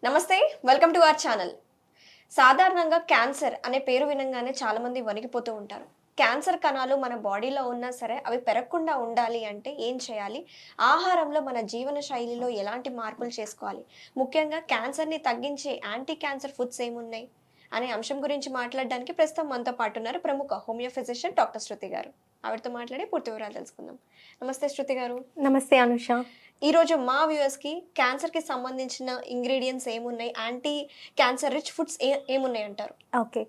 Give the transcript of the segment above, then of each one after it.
నమస్తే, welcome to our channel. సాధారణంగా cancer అనే పేరు వినంగానే చాలా మంది వణికిపోతూ ఉంటారు. క్యాన్సర్ కణాలు మన బాడీలో ఉన్నా సరే అవి పెరగకుండా ఉండాలి అంటే ఏం చేయాలి? ఆహారంలో మన జీవన శైలిలో ఎలాంటి మార్పులు చేసుకోవాలి? ముఖ్యంగా క్యాన్సర్‌ని తగ్గించే యాంటీ క్యాన్సర్ ఫుడ్స్ ఏమున్నాయి? అనే అంశం గురించి మాట్లాడడానికి ప్రస్తుతం మనతో పాటు ఉన్నారు ప్రముఖ హోమియో ఫిజిషియన్ డాక్టర్ శృతి గారు. ఆవిడతో మాట్లాడి పూర్తి వివరాలు తెలుసుకుందాం. నమస్తే శృతి గారు. నమస్తే అనుష. ఈరోజు మా వ్యూవర్స్కి క్యాన్సర్కి సంబంధించిన ఇంగ్రీడియంట్స్ ఏమున్నాయి, యాంటీ క్యాన్సర్ రిచ్ ఫుడ్స్ ఏమున్నాయి అంటారు? ఓకే.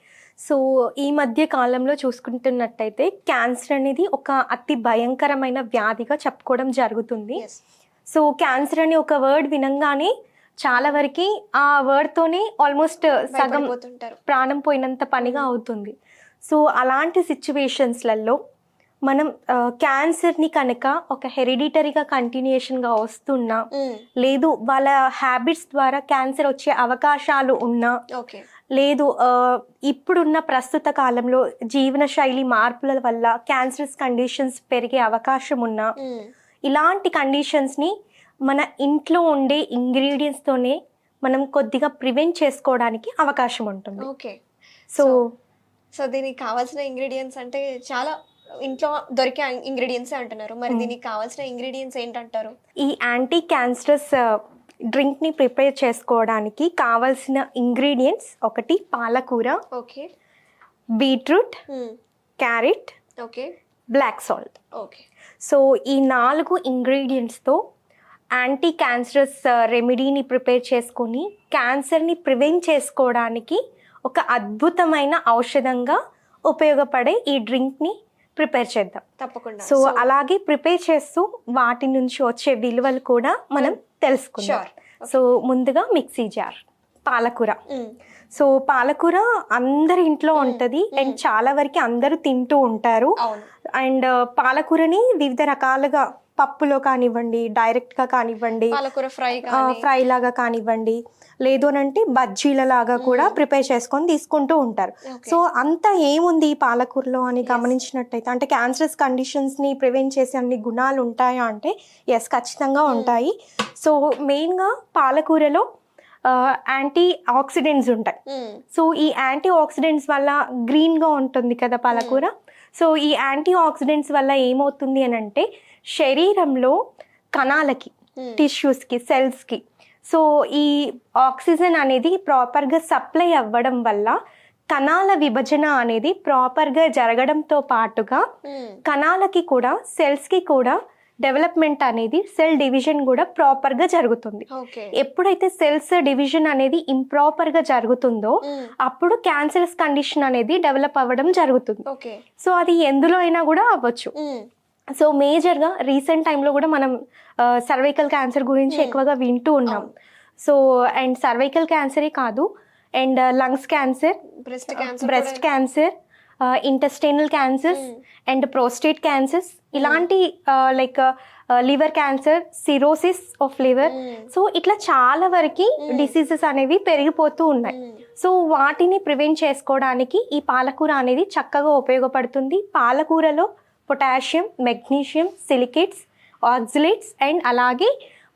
సో ఈ మధ్య కాలంలో చూసుకుంటున్నట్టయితే క్యాన్సర్ అనేది ఒక అతి భయంకరమైన వ్యాధిగా చెప్పుకోవడం జరుగుతుంది. ఎస్. సో క్యాన్సర్ అని ఒక వర్డ్ వినంగానే చాలా వరకు ఆ వర్డ్తోనే ఆల్మోస్ట్ సగం భయపడిపోతుంటారు. ప్రాణం పోయినంత పనిగా అవుతుంది. సో అలాంటి సిచ్యువేషన్స్లలో మనం క్యాన్సర్ని కనుక ఒక హెరిడిటరీగా కంటిన్యూషన్గా వస్తున్నా, లేదు వాళ్ళ హ్యాబిట్స్ ద్వారా క్యాన్సర్ వచ్చే అవకాశాలు ఉన్నా, ఓకే, లేదు ఇప్పుడున్న ప్రస్తుత కాలంలో జీవనశైలి మార్పుల వల్ల క్యాన్సరస్ కండిషన్స్ పెరిగే అవకాశం ఉన్నా, ఇలాంటి కండిషన్స్ని మన ఇంట్లో ఉండే ఇంగ్రీడియంట్స్తోనే మనం కొద్దిగా ప్రివెంట్ చేసుకోవడానికి అవకాశం ఉంటుంది. ఓకే. సో సో దీనికి కావాల్సిన ఇంగ్రీడియంట్స్ అంటే చాలా ఇంట్లో దొరికే ఇంగ్రీడియంట్స్ అంటున్నారు. మరి దీనికి కావాల్సిన ఇంగ్రీడియంట్స్ ఏంటంటారు? ఈ యాంటీ క్యాన్సరస్ డ్రింక్ని ప్రిపేర్ చేసుకోవడానికి కావాల్సిన ఇంగ్రీడియంట్స్ ఒకటి పాలకూర, okay, beetroot, carrot, okay, black salt. Okay. So ఈ 4 ఇంగ్రీడియంట్స్తో యాంటీ క్యాన్సరస్ రెమెడీని ప్రిపేర్ చేసుకొని క్యాన్సర్ని ప్రివెంట్ చేసుకోవడానికి ఒక అద్భుతమైన ఔషధంగా ఉపయోగపడే ఈ డ్రింక్ని ప్రిపేర్ చేద్దాం. తప్పకుండా. సో అలాగే ప్రిపేర్ చేస్తూ వాటి నుంచి వచ్చే విలువలు కూడా మనం తెలుసుకుందాం. సో ముందుగా మిక్సీ జార్, పాలకూర. సో పాలకూర అందరి ఇంట్లో ఉంటుంది అండ్ చాలా వరకు అందరూ తింటూ ఉంటారు. అండ్ పాలకూరని వివిధ రకాలుగా పప్పులో కానివ్వండి, డైరెక్ట్గా కానివ్వండి, పాలకూర ఫ్రై లాగా కానివ్వండి, లేదు అని అంటే బజ్జీల లాగా కూడా ప్రిపేర్ చేసుకొని తీసుకుంటూ ఉంటారు. సో అంత ఏముంది ఈ పాలకూరలో అని గమనించినట్టయితే, అంటే క్యాన్సరస్ కండిషన్స్ని ప్రివెంట్ చేసే అన్ని గుణాలు ఉంటాయా అంటే ఎస్, ఖచ్చితంగా ఉంటాయి. సో మెయిన్గా పాలకూరలో యాంటీ ఆక్సిడెంట్స్ ఉంటాయి. సో ఈ యాంటీ ఆక్సిడెంట్స్ వల్ల గ్రీన్గా ఉంటుంది కదా పాలకూర. సో ఈ యాంటీ ఆక్సిడెంట్స్ వల్ల ఏమవుతుంది అని అంటే శరీరంలో కణాలకి, టిష్యూస్కి, సెల్స్కి సో ఈ ఆక్సిజన్ అనేది ప్రాపర్గా సప్లై అవ్వడం వల్ల కణాల విభజన అనేది ప్రాపర్గా జరగడంతో పాటుగా కణాలకి కూడా, సెల్స్కి కూడా డెవలప్మెంట్ అనేది, సెల్ డివిజన్ కూడా ప్రాపర్గా జరుగుతుంది. ఎప్పుడైతే సెల్స్ డివిజన్ అనేది ఇంప్రాపర్గా జరుగుతుందో అప్పుడు క్యాన్సరస్ కండిషన్ అనేది డెవలప్ అవ్వడం జరుగుతుంది. సో అది ఎందులో అయినా కూడా అవ్వచ్చు. సో మేజర్గా రీసెంట్ టైంలో కూడా మనం సర్వైకల్ క్యాన్సర్ గురించి ఎక్కువగా వింటూ ఉన్నాం. సో అండ్ సర్వైకల్ క్యాన్సరే కాదు, and lungs cancer, breast cancer, intestinal cancers and prostate cancers, ఇలాంటి like liver cancer, cirrhosis of liver. So ఇట్లా చాలా వరకు డిసీజెస్ అనేవి పెరిగిపోతూ ఉన్నాయి. సో వాటిని ప్రివెంట్ చేసుకోవడానికి ఈ పాలకూర అనేది చక్కగా ఉపయోగపడుతుంది. పాలకూరలో potassium, magnesium, silicates, oxalates and అలాగే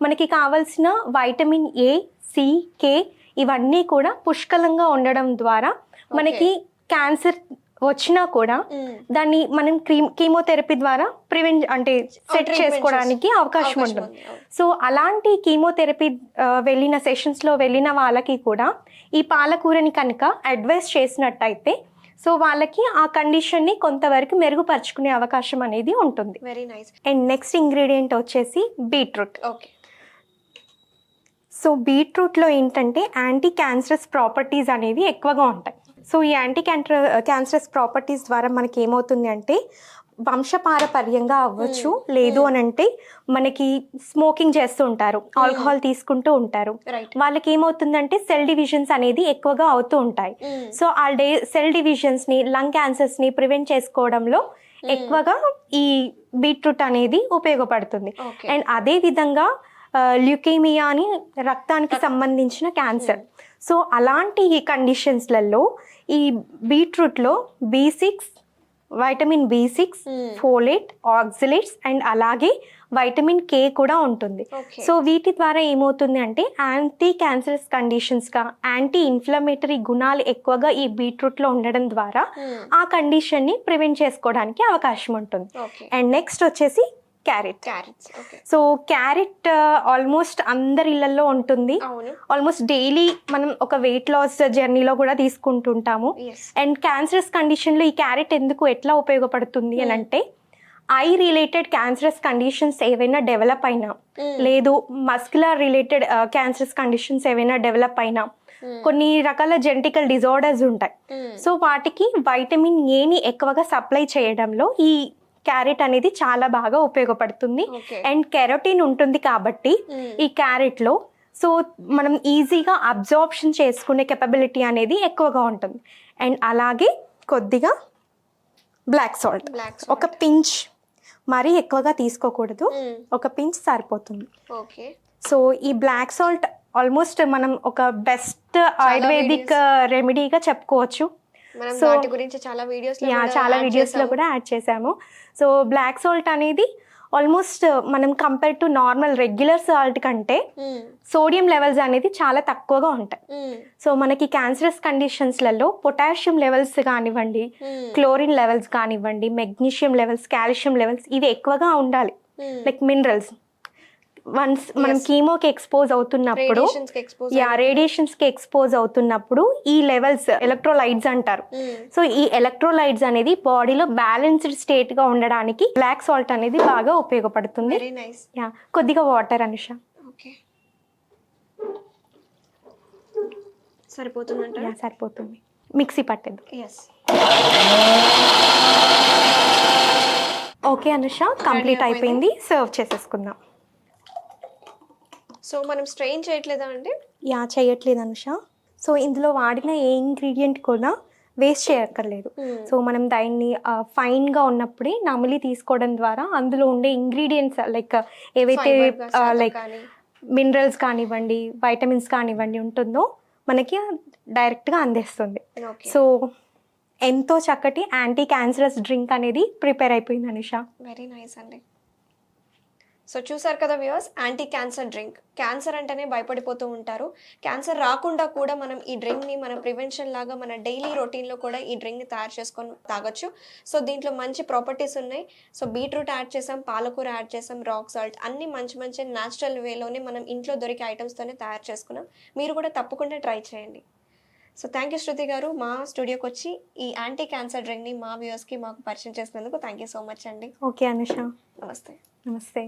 మనకి కావాల్సిన వైటమిన్ ఏ, సి, కే ఇవన్నీ కూడా పుష్కలంగా ఉండడం ద్వారా మనకి క్యాన్సర్ వచ్చినా కూడా దాన్ని మనం కీమోథెరపీ ద్వారా ప్రివెంట్ అంటే సెట్ చేసుకోవడానికి అవకాశం ఉంటుంది. సో అలాంటి కీమోథెరపీ వెళ్ళిన సెషన్స్లో వెళ్ళిన వాళ్ళకి కూడా ఈ పాలకూరని కనుక అడ్వైస్ చేసినట్టయితే సో వాళ్ళకి ఆ కండిషన్ని కొంతవరకు మెరుగుపరుచుకునే అవకాశం అనేది ఉంటుంది. Very nice. And next ingredient వచ్చేసి బీట్రూట్. ఓకే. సో బీట్రూట్లో ఏంటంటే యాంటీ క్యాన్సరస్ ప్రాపర్టీస్ అనేవి ఎక్కువగా ఉంటాయి. సో ఈ యాంటీ క్యాన్సరస్ ప్రాపర్టీస్ ద్వారా మనకి ఏమవుతుంది అంటే వంశపారపర్యంగా అవ్వచ్చు, లేదు అని అంటే మనకి స్మోకింగ్ చేస్తూ ఉంటారు, ఆల్కహాల్ తీసుకుంటూ ఉంటారు, వాళ్ళకి ఏమవుతుందంటే సెల్ డివిజన్స్ అనేది ఎక్కువగా అవుతూ ఉంటాయి. సో ఆ సెల్ డివిజన్స్ని, లంగ్ క్యాన్సర్స్ని ప్రివెంట్ చేసుకోవడంలో ఎక్కువగా ఈ బీట్రూట్ అనేది ఉపయోగపడుతుంది. అండ్ అదే విధంగా ల్యూకేమియా అని రక్తానికి సంబంధించిన క్యాన్సర్. సో అలాంటి కండిషన్స్లలో ఈ బీట్రూట్లో B6, vitamin B6, folate, oxalates and అలాగే వైటమిన్ K కూడా ఉంటుంది. ఓకే. సో వీటి ద్వారా ఏమవుతుంది అంటే యాంటీ క్యాన్సరస్ కండిషన్స్గా యాంటీ ఇన్ఫ్లమేటరీ గుణాలు ఎక్కువగా ఈ బీట్రూట్లో ఉండడం ద్వారా ఆ కండిషన్ని ప్రివెంట్ చేసుకోవడానికి అవకాశం ఉంటుంది. ఓకే. అండ్ నెక్స్ట్ వచ్చేసి carrot. Carrots. Okay. So carrot almost అందరి ఇళ్లలో ఉంటుంది. అవును. ఆల్మోస్ట్ డైలీ మనం ఒక వెయిట్ లాస్ జర్నీలో కూడా తీసుకుంటుంటాము. ఎస్. అండ్ క్యాన్సరస్ కండిషన్లో ఈ క్యారెట్ ఎందుకు ఎట్లా ఉపయోగపడుతుంది అని అంటే ఐ రిలేటెడ్ క్యాన్సరస్ కండిషన్స్ ఏవైనా డెవలప్ అయినా లేదు మస్కులర్ రిలేటెడ్ క్యాన్సరస్ కండిషన్స్ ఏవైనా డెవలప్ అయినా కొన్ని రకాల జెనెటికల్ డిజార్డర్స్ ఉంటాయి. సో వాటికి వైటమిన్ ఏని ఎక్కువగా సప్లై చేయడంలో ఈ క్యారెట్ అనేది చాలా బాగా ఉపయోగపడుతుంది. ఓకే. అండ్ కెరోటిన్ ఉంటుంది కాబట్టి ఈ క్యారెట్లో సో మనం ఈజీగా అబ్జార్ప్షన్ చేసుకునే కెపబిలిటీ అనేది ఎక్కువగా ఉంటుంది. అండ్ అలాగే కొద్దిగా బ్లాక్ సాల్ట్, బ్లాక్ ఒక పించ్, మరీ ఎక్కువగా తీసుకోకూడదు, ఒక పించ్ సరిపోతుంది. ఓకే. సో ఈ బ్లాక్ సాల్ట్ ఆల్మోస్ట్ మనం ఒక బెస్ట్ ఆయుర్వేదిక్ రెమెడీగా చెప్పుకోవచ్చు. మనం సో వాటి గురించి చాలా వీడియోస్ చాలా వీడియోస్లో కూడా యాడ్ చేసాము. సో బ్లాక్ సాల్ట్ అనేది ఆల్మోస్ట్ మనం compare to normal regular salt కంటే సోడియం లెవెల్స్ అనేది చాలా తక్కువగా ఉంటాయి. సో మనకి క్యాన్సరస్ కండిషన్స్లలో పొటాషియం లెవెల్స్ కానివ్వండి, క్లోరిన్ లెవెల్స్ కానివ్వండి, మెగ్నీషియం లెవెల్స్, కాల్షియం లెవెల్స్ ఇవి ఎక్కువగా ఉండాలి. లైక్ మినరల్స్ వన్స్ మనం కీమోకి ఎక్స్పోజ్ అవుతున్నప్పుడు రేడియేషన్స్కి ఎక్స్పోజ్ అవుతున్నప్పుడు ఈ లెవెల్స్ ఎలక్ట్రోలైట్స్ అంటారు. సో ఈ ఎలక్ట్రోలైట్స్ అనేది బాడీలో బ్యాలెన్స్డ్ స్టేట్గా ఉండడానికి బ్లాక్ సాల్ట్ అనేది బాగా ఉపయోగపడుతుంది. Very nice. యా కొద్దిగా వాటర్ అనుష. ఓకే. సరిపోతుందంట. యా సరిపోతుంది. మిక్సీ పట్టేద్దాం. ఎస్. ఓకే అనుష కంప్లీట్ అయిపోయింది. సర్వ్ చేసేసుకుందాం. సో మనం స్ట్రెయిన్ చేయట్లేదా అండి? యా చేయట్లేదు అనుష. సో ఇందులో వాడిన ఏ ఇంగ్రీడియంట్ కూడా వేస్ట్ చేయక్కర్లేదు. సో మనం దాన్ని ఫైన్గా ఉన్నప్పుడే నమిలి తీసుకోవడం ద్వారా అందులో ఉండే ఇంగ్రీడియంట్స్ లైక్ ఏవైతే లైక్ మినరల్స్ కానివ్వండి, వైటమిన్స్ కానివ్వండి ఉంటుందో మనకి డైరెక్ట్గా అందిస్తుంది. సో ఎంతో చక్కటి యాంటీ క్యాన్సరస్ డ్రింక్ అనేది ప్రిపేర్ అయిపోయింది అనుష. వెరీ నైస్ అండి. సో చూసారు కదా viewers, anti cancer drink. Cancer అంటేనే భయపడిపోతూ ఉంటారు. క్యాన్సర్ రాకుండా కూడా మనం ఈ డ్రింక్ని మన ప్రివెన్షన్ లాగా మన డైలీ రొటీన్లో కూడా ఈ డ్రింక్ని తయారు చేసుకొని తాగొచ్చు. సో దీంట్లో మంచి ప్రాపర్టీస్ ఉన్నాయి. సో బీట్రూట్ యాడ్ చేసాం, పాలకూర యాడ్ చేసాం, రాక్ సాల్ట్, అన్ని మంచి మంచి న్యాచురల్ వేలోనే మనం ఇంట్లో దొరికే ఐటమ్స్తోనే తయారు చేసుకున్నాం. మీరు కూడా తప్పకుండా ట్రై చేయండి. సో థ్యాంక్ యూ శృతి గారు, మా స్టూడియోకి వచ్చి ఈ యాంటీ క్యాన్సర్ డ్రింక్ని మా వ్యూవర్స్కి మాకు పరిచయం చేసినందుకు థ్యాంక్ యూ సో మచ్ అండి. ఓకే అనుష. నమస్తే. నమస్తే.